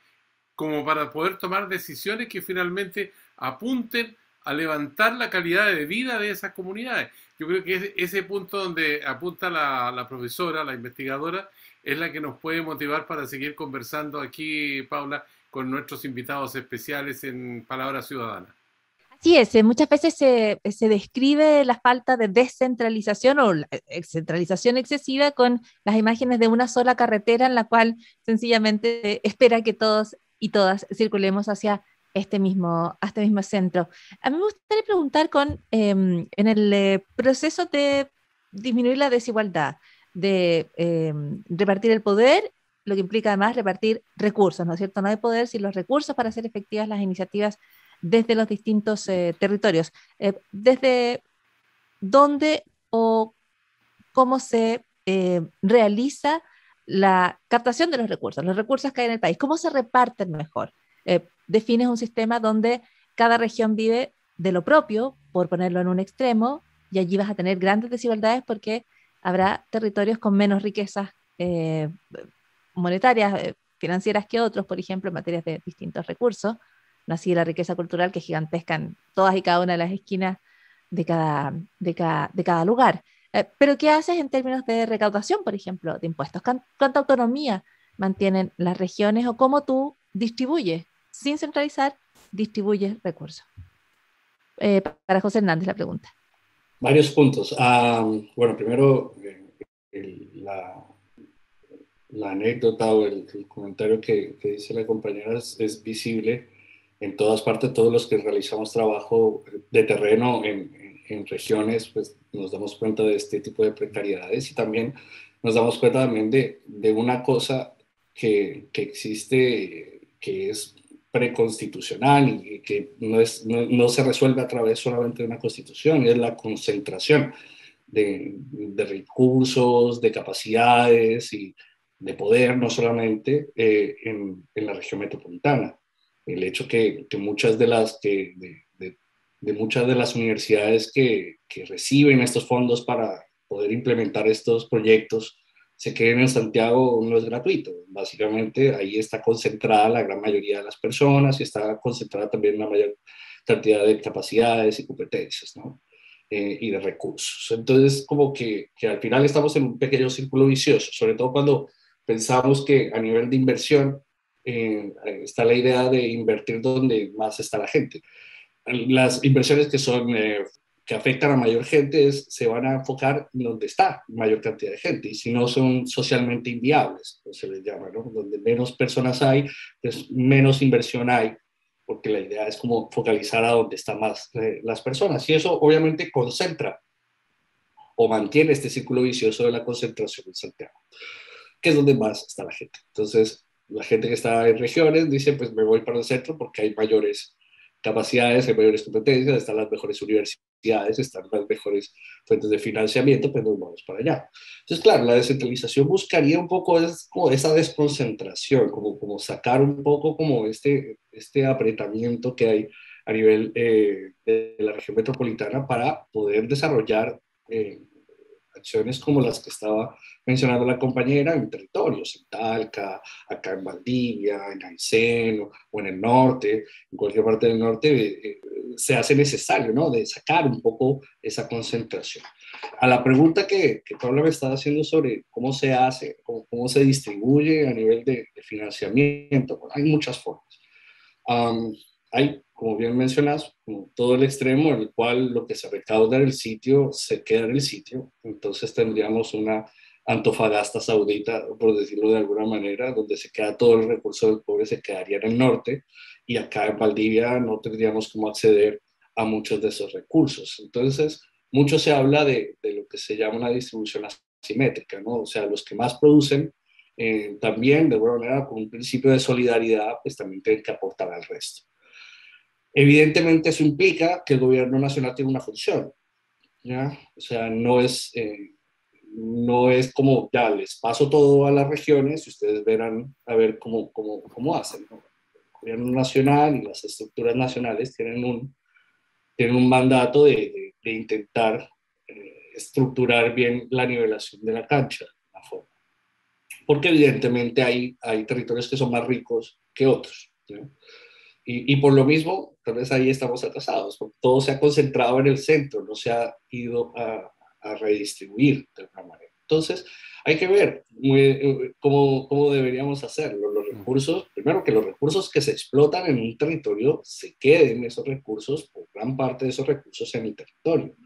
como para poder tomar decisiones que finalmente apunten a levantar la calidad de vida de esas comunidades. Yo creo que ese punto donde apunta la profesora, la investigadora, es la que nos puede motivar para seguir conversando aquí, Paula, con nuestros invitados especiales en Palabra Ciudadana. Así es, muchas veces se describe la falta de descentralización o la centralización excesiva con las imágenes de una sola carretera en la cual sencillamente espera que todos y todas circulemos hacia este mismo centro. A mí me gustaría preguntar en el proceso de disminuir la desigualdad, de repartir el poder, lo que implica además repartir recursos, ¿no es cierto? No hay poder sin los recursos para hacer efectivas las iniciativas desde los distintos territorios. ¿Desde dónde o cómo se realiza la captación de los recursos que hay en el país? ¿Cómo se reparten mejor? Defines un sistema donde cada región vive de lo propio, por ponerlo en un extremo, y allí vas a tener grandes desigualdades porque habrá territorios con menos riquezas monetarias, financieras que otros, por ejemplo, en materias de distintos recursos. No así la riqueza cultural, que es gigantesca en todas y cada una de las esquinas de cada lugar. Pero ¿qué haces en términos de recaudación, por ejemplo, de impuestos? ¿Cuánta autonomía mantienen las regiones o cómo tú distribuyes, sin centralizar, distribuyes recursos? Para José Hernández la pregunta. Varios puntos. Bueno, primero, la anécdota o el comentario que dice la compañera es visible en todas partes. Todos los que realizamos trabajo de terreno en regiones, pues nos damos cuenta de este tipo de precariedades y también nos damos cuenta también de una cosa que existe, que es preconstitucional y que no se resuelve a través solamente de una constitución, y es la concentración de recursos, de capacidades y de poder, no solamente en la región metropolitana. El hecho que muchas de muchas de las universidades que reciben estos fondos para poder implementar estos proyectos se queden en Santiago no es gratuito. Básicamente ahí está concentrada la gran mayoría de las personas y está concentrada también una mayor cantidad de capacidades y competencias, ¿no? Y de recursos. Entonces, como que al final estamos en un pequeño círculo vicioso, sobre todo cuando pensamos que a nivel de inversión está la idea de invertir donde más está la gente. Las inversiones que afectan a mayor gente se van a enfocar en donde está mayor cantidad de gente, y si no son socialmente inviables, pues se les llama, ¿no? Donde menos personas hay, pues menos inversión hay, porque la idea es como focalizar a donde están más las personas, y eso obviamente concentra o mantiene este círculo vicioso de la concentración en Santiago, que es donde más está la gente. Entonces, la gente que está en regiones dice, pues me voy para el centro porque hay mayores capacidades, hay mayores competencias, están las mejores universidades, están las mejores fuentes de financiamiento, pues nos vamos para allá. Entonces, claro, la descentralización buscaría un poco como esa desconcentración, como sacar un poco como este apretamiento que hay a nivel de la región metropolitana para poder desarrollar acciones como las que estaba mencionando la compañera en territorios, en Talca, acá en Valdivia, en Aysén o en el norte, en cualquier parte del norte, se hace necesario, ¿no? De sacar un poco esa concentración. A la pregunta que Paula me estaba haciendo sobre cómo se hace, cómo se distribuye a nivel de financiamiento, bueno, hay muchas formas. Hay, como bien mencionas, como todo el extremo en el cual lo que se recauda en el sitio se queda en el sitio. Entonces tendríamos una Antofagasta saudita, por decirlo de alguna manera, donde se queda todo el recurso del pobre, se quedaría en el norte, y acá en Valdivia no tendríamos cómo acceder a muchos de esos recursos. Entonces, mucho se habla de lo que se llama una distribución asimétrica, ¿no? O sea, los que más producen también, de alguna manera, con un principio de solidaridad, pues también tienen que aportar al resto. Evidentemente eso implica que el gobierno nacional tiene una función, ¿ya? O sea, no es como, ya, les paso todo a las regiones y ustedes verán a ver cómo hacen, ¿no? El gobierno nacional y las estructuras nacionales tienen un mandato de intentar estructurar bien la nivelación de la cancha, de una forma. Porque evidentemente hay territorios que son más ricos que otros, ¿no? Y por lo mismo, tal vez ahí estamos atrasados, porque todo se ha concentrado en el centro, no se ha ido a redistribuir de alguna manera. Entonces, hay que ver cómo deberíamos hacerlo. Los recursos, primero que los recursos que se explotan en un territorio se queden esos recursos, o gran parte de esos recursos en el territorio,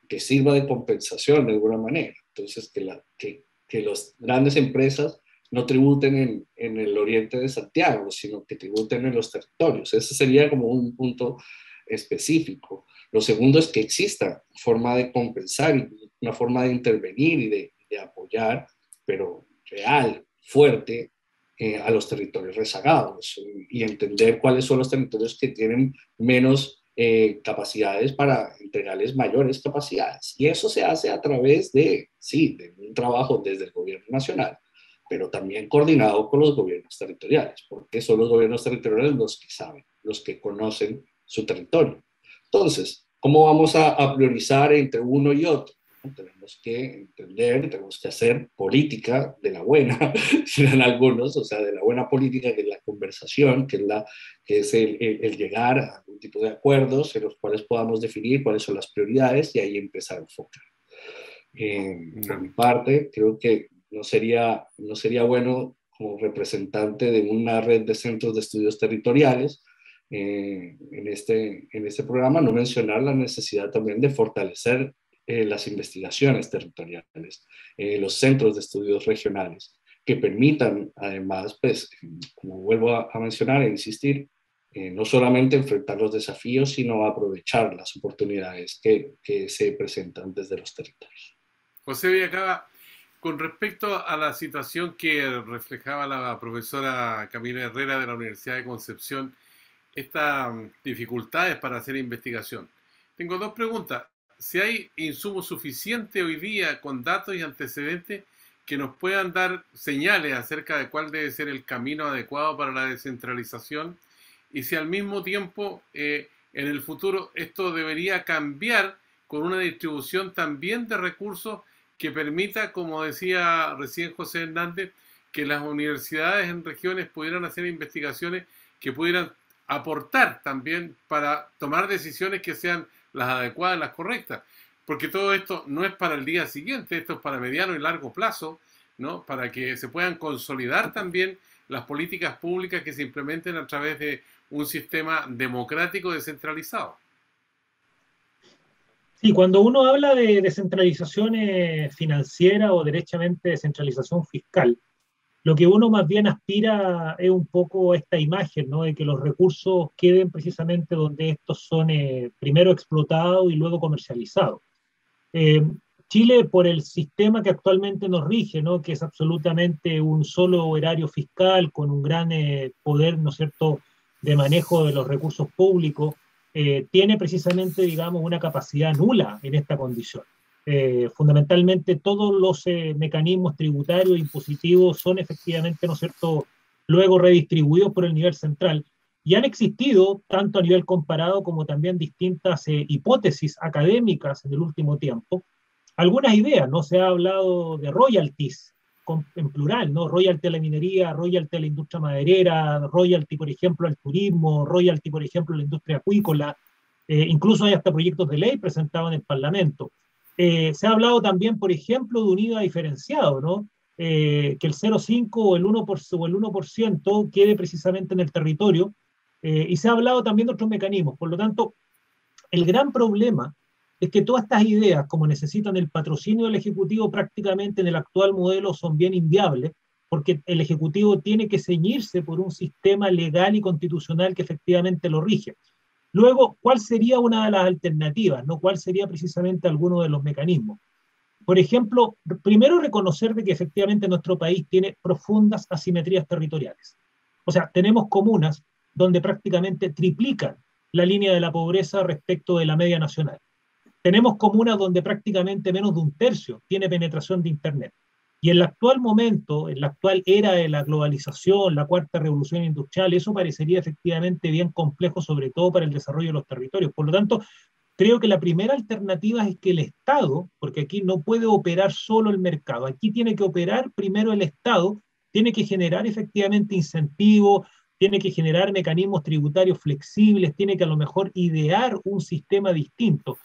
que sirva de compensación de alguna manera. Entonces, que las grandes empresas no tributen en el oriente de Santiago, sino que tributen en los territorios. Ese sería como un punto específico. Lo segundo es que exista forma de compensar y una forma de intervenir y de apoyar, pero real, fuerte, a los territorios rezagados, y entender cuáles son los territorios que tienen menos capacidades para entregarles mayores capacidades. Y eso se hace a través de un trabajo desde el gobierno nacional, pero también coordinado con los gobiernos territoriales, porque son los gobiernos territoriales los que saben, los que conocen su territorio. Entonces, ¿cómo vamos a priorizar entre uno y otro? Tenemos que entender, tenemos que hacer política de la buena, dirán algunos, o sea, de la buena política, que es la conversación, que es el llegar a algún tipo de acuerdos en los cuales podamos definir cuáles son las prioridades y ahí empezar a enfocar. Por mi parte, creo que no sería bueno, como representante de una red de centros de estudios territoriales, en este programa, no mencionar la necesidad también de fortalecer las investigaciones territoriales, los centros de estudios regionales, que permitan además, pues, como vuelvo a mencionar e insistir, no solamente enfrentar los desafíos, sino aprovechar las oportunidades que se presentan desde los territorios. José Villacaba, con respecto a la situación que reflejaba la profesora Camila Herrera de la Universidad de Concepción, estas dificultades para hacer investigación, tengo dos preguntas. si hay insumos suficientes hoy día con datos y antecedentes que nos puedan dar señales acerca de cuál debe ser el camino adecuado para la descentralización, y si al mismo tiempo en el futuro esto debería cambiar con una distribución también de recursos que permita, como decía recién José Hernández, que las universidades en regiones pudieran hacer investigaciones que pudieran aportar también para tomar decisiones que sean las adecuadas, las correctas. Porque todo esto no es para el día siguiente, esto es para mediano y largo plazo, ¿no? Para que se puedan consolidar también las políticas públicas que se implementen a través de un sistema democrático descentralizado. Sí, cuando uno habla de descentralización financiera o derechamente descentralización fiscal, lo que uno más bien aspira es un poco esta imagen, ¿no? De que los recursos queden precisamente donde estos son primero explotados y luego comercializados. Chile, por el sistema que actualmente nos rige, ¿no? Que es absolutamente un solo erario fiscal con un gran poder, ¿no es cierto?, de manejo de los recursos públicos, tiene precisamente, digamos, una capacidad nula en esta condición. Fundamentalmente todos los mecanismos tributarios e impositivos son efectivamente, ¿no es cierto?, luego redistribuidos por el nivel central, y han existido, tanto a nivel comparado como también distintas hipótesis académicas en el último tiempo, algunas ideas, ¿no? Se ha hablado de royalties, en plural, ¿no? Royalty a la minería, royalty a la industria maderera, royalty, por ejemplo, al turismo, royalty, por ejemplo, a la industria acuícola, incluso hay hasta proyectos de ley presentados en el Parlamento. Se ha hablado también, por ejemplo, de un IVA diferenciado, ¿no? Que el 0,5 o el 1% quede precisamente en el territorio, y se ha hablado también de otros mecanismos. Por lo tanto, el gran problema es que todas estas ideas, como necesitan el patrocinio del Ejecutivo, prácticamente en el actual modelo son bien inviables, porque el Ejecutivo tiene que ceñirse por un sistema legal y constitucional que efectivamente lo rige. Luego, ¿cuál sería una de las alternativas, ¿no? ¿Cuál sería precisamente alguno de los mecanismos? Por ejemplo, primero reconocer de que efectivamente nuestro país tiene profundas asimetrías territoriales. O sea, tenemos comunas donde prácticamente triplican la línea de la pobreza respecto de la media nacional. Tenemos comunas donde prácticamente menos de un tercio tiene penetración de Internet. Y en el actual momento, en la actual era de la globalización, la cuarta revolución industrial, eso parecería efectivamente bien complejo, sobre todo para el desarrollo de los territorios. Por lo tanto, creo que la primera alternativa es que el Estado, porque aquí no puede operar solo el mercado, aquí tiene que operar primero el Estado, tiene que generar efectivamente incentivos, tiene que generar mecanismos tributarios flexibles, tiene que a lo mejor idear un sistema distinto.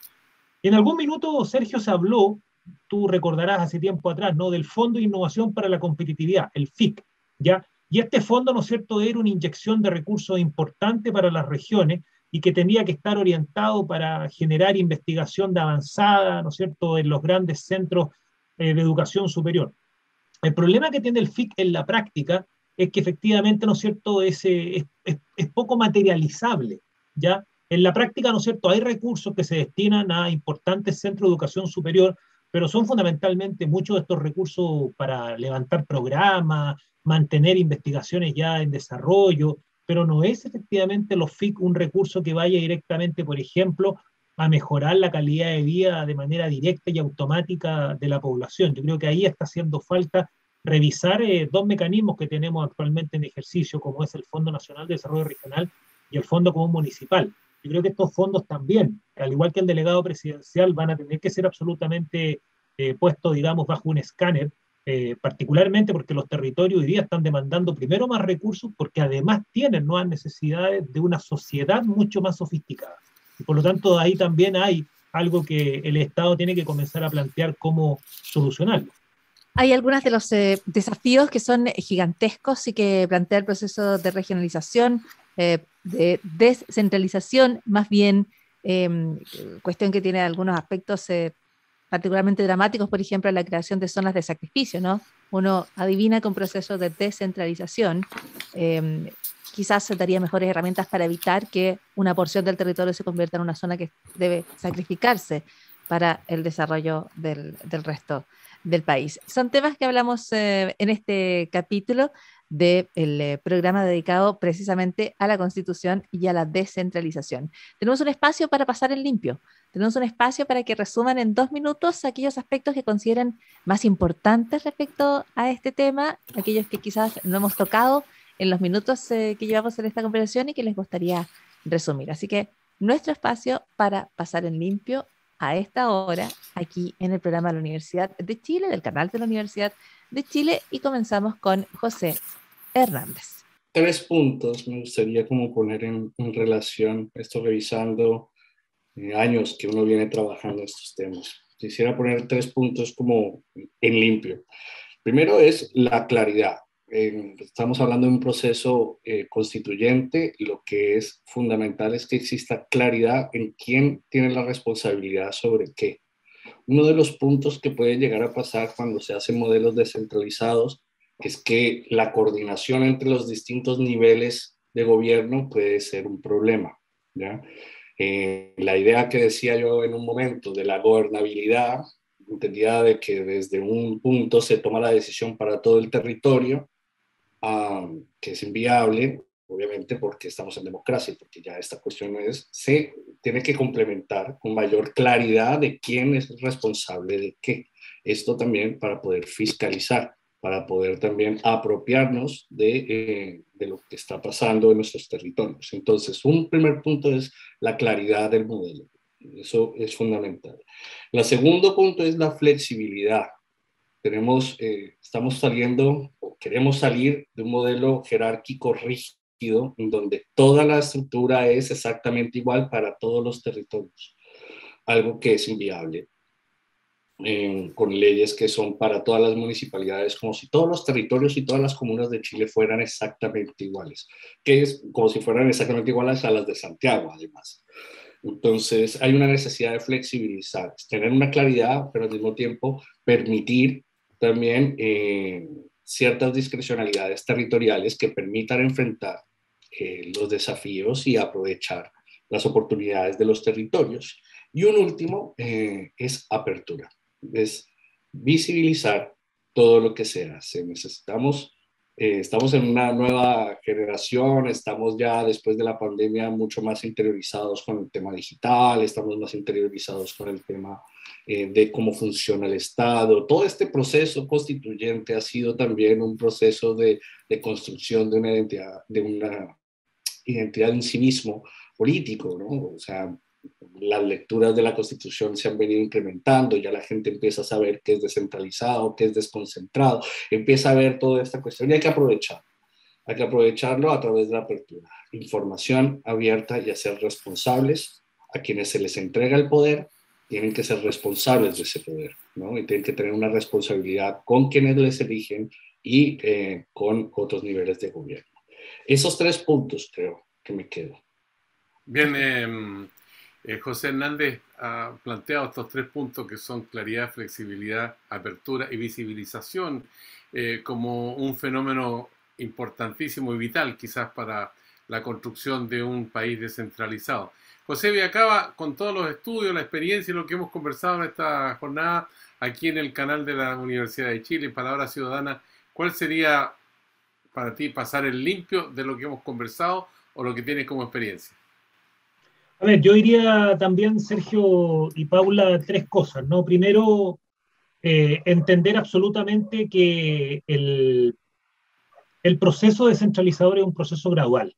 En algún minuto, Sergio, se habló, tú recordarás hace tiempo atrás, ¿no?, del Fondo de Innovación para la Competitividad, el FIC, ¿ya? Y este fondo, ¿no es cierto?, era una inyección de recursos importante para las regiones y que tenía que estar orientado para generar investigación de avanzada, ¿no es cierto?, en los grandes centros de educación superior. El problema que tiene el FIC en la práctica es que efectivamente, ¿no es cierto?, es poco materializable, ¿ya? En la práctica, ¿no es cierto?, hay recursos que se destinan a importantes centros de educación superior, pero son fundamentalmente muchos de estos recursos para levantar programas, mantener investigaciones ya en desarrollo, pero no es efectivamente los FIC un recurso que vaya directamente, por ejemplo, a mejorar la calidad de vida de manera directa y automática de la población. Yo creo que ahí está haciendo falta revisar dos mecanismos que tenemos actualmente en ejercicio, como es el Fondo Nacional de Desarrollo Regional y el Fondo Común Municipal. Yo creo que estos fondos también, al igual que el delegado presidencial, van a tener que ser absolutamente puestos, digamos, bajo un escáner, particularmente porque los territorios hoy día están demandando primero más recursos, porque además tienen nuevas necesidades de una sociedad mucho más sofisticada. Y por lo tanto, ahí también hay algo que el Estado tiene que comenzar a plantear cómo solucionarlo. Hay algunos de los desafíos que son gigantescos y que plantea el proceso de regionalización, de descentralización, más bien cuestión que tiene algunos aspectos particularmente dramáticos, por ejemplo, la creación de zonas de sacrificio, ¿no? Uno adivina que un proceso de descentralización quizás se daría mejores herramientas para evitar que una porción del territorio se convierta en una zona que debe sacrificarse para el desarrollo del resto del país. Son temas que hablamos en este capítulo del programa dedicado precisamente a la Constitución y a la descentralización. Tenemos un espacio para pasar en limpio. Tenemos un espacio para que resuman en 2 minutos aquellos aspectos que consideren más importantes respecto a este tema, aquellos que quizás no hemos tocado en los minutos que llevamos en esta conversación y que les gustaría resumir. Así que nuestro espacio para pasar en limpio a esta hora, aquí en el programa de la Universidad de Chile, del canal de la Universidad de Chile, y comenzamos con José Hernández. 3 puntos me gustaría como poner en relación, esto revisando años que uno viene trabajando estos temas. Quisiera poner 3 puntos como en limpio. Primero es la claridad. Estamos hablando de un proceso constituyente. Lo que es fundamental es que exista claridad en quién tiene la responsabilidad sobre qué. Uno de los puntos que puede llegar a pasar cuando se hacen modelos descentralizados es que la coordinación entre los distintos niveles de gobierno puede ser un problema, ¿ya? La idea que decía yo en un momento de la gobernabilidad, entendía de que desde un punto se toma la decisión para todo el territorio, que es inviable, obviamente porque estamos en democracia, porque ya esta cuestión se tiene que complementar con mayor claridad de quién es responsable de qué. Esto también para poder fiscalizar, para poder también apropiarnos de lo que está pasando en nuestros territorios. Entonces, un primer punto es la claridad del modelo. Eso es fundamental. El segundo punto es la flexibilidad. Estamos saliendo, o queremos salir de un modelo jerárquico rígido, en donde toda la estructura es exactamente igual para todos los territorios, algo que es inviable. Con leyes que son para todas las municipalidades, como si todos los territorios y todas las comunas de Chile fueran exactamente iguales, que es como si fueran exactamente iguales a las de Santiago, además. Entonces, hay una necesidad de flexibilizar, tener una claridad, pero al mismo tiempo permitir también ciertas discrecionalidades territoriales que permitan enfrentar los desafíos y aprovechar las oportunidades de los territorios. Y un último es apertura, es visibilizar todo lo que se hace. Estamos en una nueva generación, estamos ya después de la pandemia mucho más interiorizados con el tema digital, estamos más interiorizados con el tema de cómo funciona el Estado. Todo este proceso constituyente ha sido también un proceso de construcción de una identidad en sí mismo político, ¿no? O sea, las lecturas de la Constitución se han venido incrementando, ya la gente empieza a saber qué es descentralizado, qué es desconcentrado, empieza a ver toda esta cuestión y hay que aprovecharlo a través de la apertura, información abierta y hacer responsables a quienes se les entrega el poder, tienen que ser responsables de ese poder, ¿no? Y tienen que tener una responsabilidad con quienes les eligen y con otros niveles de gobierno. Esos 3 puntos creo que me quedo. Bien, José Hernández ha planteado estos 3 puntos que son claridad, flexibilidad, apertura y visibilización como un fenómeno importantísimo y vital quizás para la construcción de un país descentralizado. José acaba con todos los estudios, la experiencia y lo que hemos conversado en esta jornada aquí en el canal de la Universidad de Chile, Palabra Ciudadana. ¿Cuál sería para ti pasar el limpio de lo que hemos conversado o lo que tienes como experiencia? A ver, yo diría también, Sergio y Paula, 3 cosas, ¿no? Primero, entender absolutamente que el proceso descentralizador es un proceso gradual.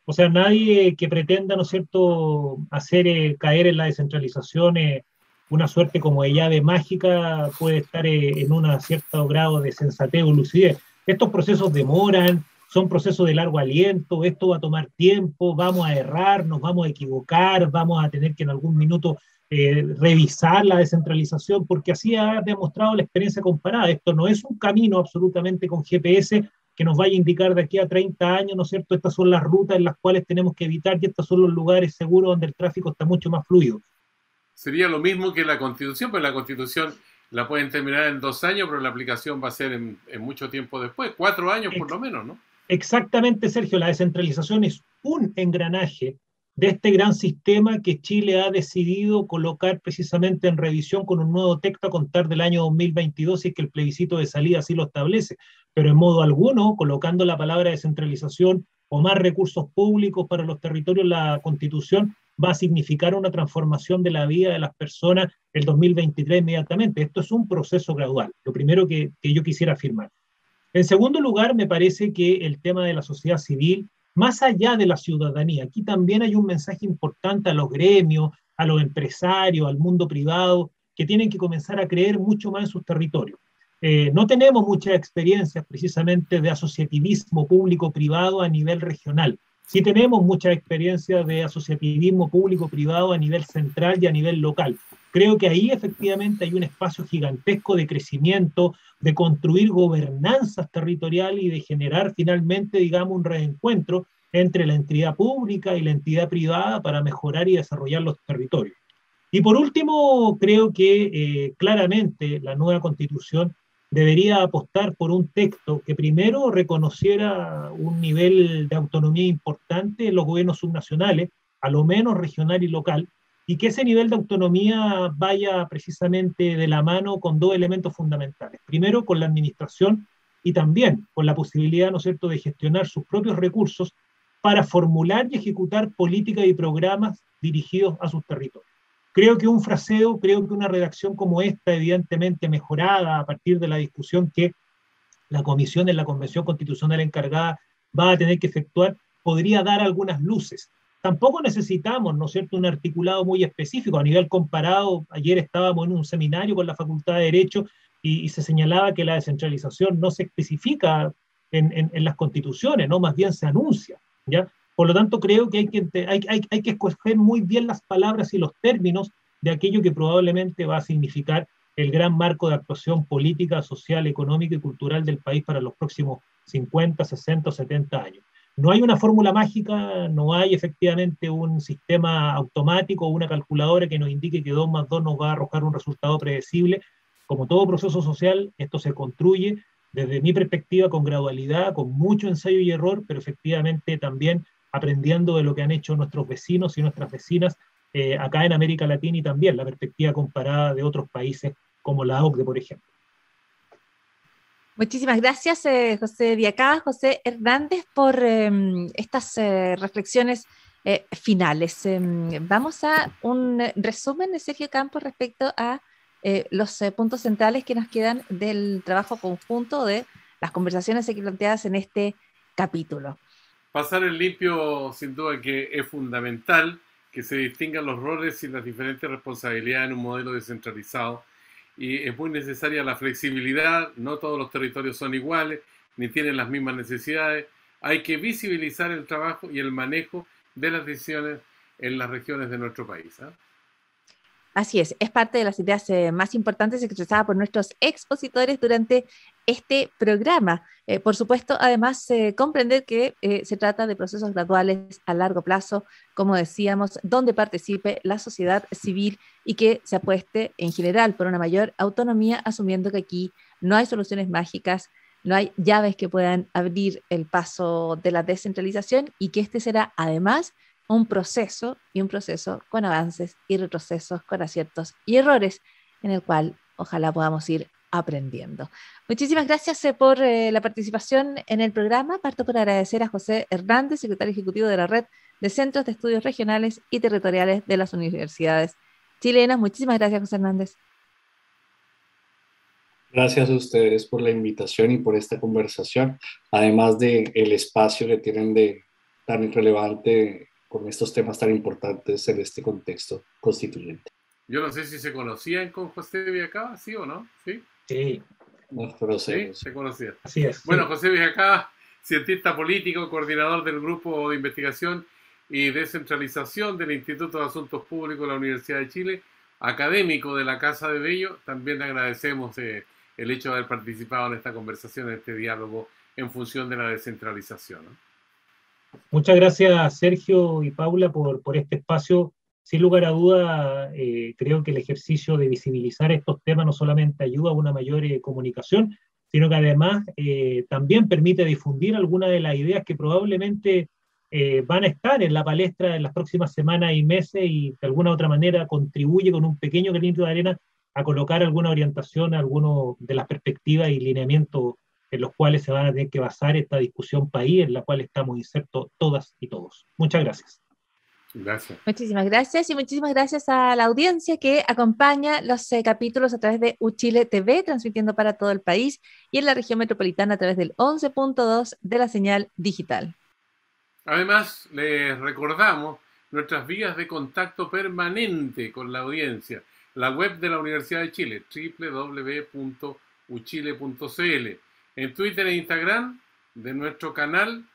O sea, nadie que pretenda, ¿no es cierto?, hacer caer en la descentralización una suerte como de llave mágica puede estar en un cierto grado de sensatez o lucidez. Estos procesos demoran, son procesos de largo aliento, esto va a tomar tiempo, vamos a errar, nos vamos a equivocar, vamos a tener que en algún minuto revisar la descentralización, porque así ha demostrado la experiencia comparada. Esto no es un camino absolutamente con GPS que nos vaya a indicar de aquí a 30 años, ¿no es cierto? Estas son las rutas en las cuales tenemos que evitar y estos son los lugares seguros donde el tráfico está mucho más fluido. Sería lo mismo que la Constitución, pues la Constitución la pueden terminar en 2 años, pero la aplicación va a ser en mucho tiempo después, 4 años por lo menos, ¿no? Exactamente, Sergio, la descentralización es un engranaje de este gran sistema que Chile ha decidido colocar precisamente en revisión con un nuevo texto a contar del año 2022, y que el plebiscito de salida así lo establece. pero en modo alguno, colocando la palabra descentralización o más recursos públicos para los territorios en la Constitución, va a significar una transformación de la vida de las personas el 2023 inmediatamente. Esto es un proceso gradual, lo primero que yo quisiera afirmar. En segundo lugar, me parece que el tema de la sociedad civil, más allá de la ciudadanía, aquí también hay un mensaje importante a los gremios, a los empresarios, al mundo privado, que tienen que comenzar a creer mucho más en sus territorios. No tenemos muchas experiencias precisamente de asociativismo público-privado a nivel regional. Sí tenemos muchas experiencias de asociativismo público-privado a nivel central y a nivel local. Creo que ahí efectivamente hay un espacio gigantesco de crecimiento, de construir gobernanzas territoriales y de generar finalmente, digamos, un reencuentro entre la entidad pública y la entidad privada para mejorar y desarrollar los territorios. Y por último, creo que claramente la nueva Constitución debería apostar por un texto que primero reconociera un nivel de autonomía importante en los gobiernos subnacionales, a lo menos regional y local, y que ese nivel de autonomía vaya precisamente de la mano con dos elementos fundamentales. Primero, con la administración y también con la posibilidad, ¿no es cierto?, de gestionar sus propios recursos para formular y ejecutar políticas y programas dirigidos a sus territorios. Creo que un fraseo, creo que una redacción como esta, evidentemente mejorada a partir de la discusión que la comisión en la Convención Constitucional encargada va a tener que efectuar, podría dar algunas luces. Tampoco necesitamos, ¿no es cierto?, un articulado muy específico. A nivel comparado, ayer estábamos en un seminario con la Facultad de Derecho y se señalaba que la descentralización no se especifica en las constituciones, ¿no? Más bien se anuncia, ¿ya? Por lo tanto, creo que hay que escoger muy bien las palabras y los términos de aquello que probablemente va a significar el gran marco de actuación política, social, económica y cultural del país para los próximos 50, 60 o 70 años. No hay una fórmula mágica, no hay efectivamente un sistema automático o una calculadora que nos indique que 2 más 2 nos va a arrojar un resultado predecible. Como todo proceso social, esto se construye desde mi perspectiva con gradualidad, con mucho ensayo y error, pero efectivamente también aprendiendo de lo que han hecho nuestros vecinos y nuestras vecinas acá en América Latina y también la perspectiva comparada de otros países como la OCDE, por ejemplo. Muchísimas gracias, José Viacá, José Hernández, por estas reflexiones finales. Vamos a un resumen de Sergio Campos respecto a los puntos centrales que nos quedan del trabajo conjunto de las conversaciones aquí planteadas en este capítulo. Pasar el limpio, sin duda que es fundamental, que se distingan los roles y las diferentes responsabilidades en un modelo descentralizado. Y es muy necesaria la flexibilidad, no todos los territorios son iguales, ni tienen las mismas necesidades. Hay que visibilizar el trabajo y el manejo de las decisiones en las regiones de nuestro país, ¿eh? Así es parte de las ideas más importantes expresadas por nuestros expositores durante este programa. Por supuesto, además, comprender que se trata de procesos graduales a largo plazo, como decíamos, donde participe la sociedad civil y que se apueste en general por una mayor autonomía, asumiendo que aquí no hay soluciones mágicas, no hay llaves que puedan abrir el paso de la descentralización y que este será además un proceso con avances y retrocesos, con aciertos y errores, en el cual ojalá podamos ir aprendiendo. Muchísimas gracias por la participación en el programa. Parto por agradecer a José Hernández, secretario ejecutivo de la Red de Centros de Estudios Regionales y Territoriales de las Universidades Chilenas. Muchísimas gracias, José Hernández. Gracias a ustedes por la invitación y por esta conversación, además del espacio que tienen de tan relevante con estos temas tan importantes en este contexto constituyente. Yo no sé si se conocían con José Viacá, ¿sí o no? Sí. Sí. Nos conocemos. Sí, se conocían. Así es. Bueno, sí. José Viacá, cientista político, coordinador del Grupo de Investigación y Descentralización del Instituto de Asuntos Públicos de la Universidad de Chile, académico de la Casa de Bello. También le agradecemos el hecho de haber participado en esta conversación, en este diálogo en función de la descentralización, ¿no? Muchas gracias, Sergio y Paula, por este espacio. Sin lugar a duda, creo que el ejercicio de visibilizar estos temas no solamente ayuda a una mayor comunicación, sino que además también permite difundir algunas de las ideas que probablemente van a estar en la palestra en las próximas semanas y meses y de alguna u otra manera contribuye con un pequeño granito de arena a colocar alguna orientación, alguna de las perspectivas y lineamientos en los cuales se van a tener que basar esta discusión país en la cual estamos insertos todas y todos. Muchas gracias. Gracias. Muchísimas gracias y muchísimas gracias a la audiencia que acompaña los capítulos a través de Uchile TV, transmitiendo para todo el país y en la región metropolitana a través del 11.2 de la señal digital. Además, les recordamos nuestras vías de contacto permanente con la audiencia. La web de la Universidad de Chile, www.uchile.cl. En Twitter e Instagram de nuestro canal,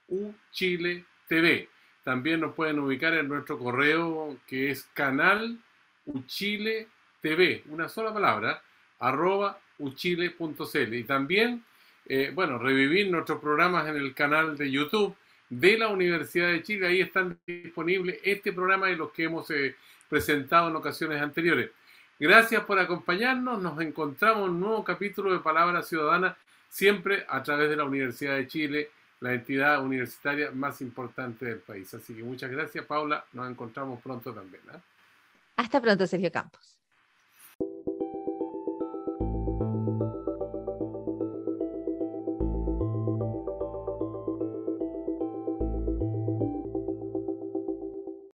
@uchiletv. También nos pueden ubicar en nuestro correo, que es canaluchiletv, una sola palabra, @uchile.cl. Y también, revivir nuestros programas en el canal de YouTube de la Universidad de Chile. Ahí están disponibles este programa y los que hemos presentado en ocasiones anteriores. Gracias por acompañarnos. Nos encontramos en un nuevo capítulo de Palabra Ciudadana, siempre a través de la Universidad de Chile, la entidad universitaria más importante del país. Así que muchas gracias, Paula. Nos encontramos pronto también. Hasta pronto, Sergio Campos.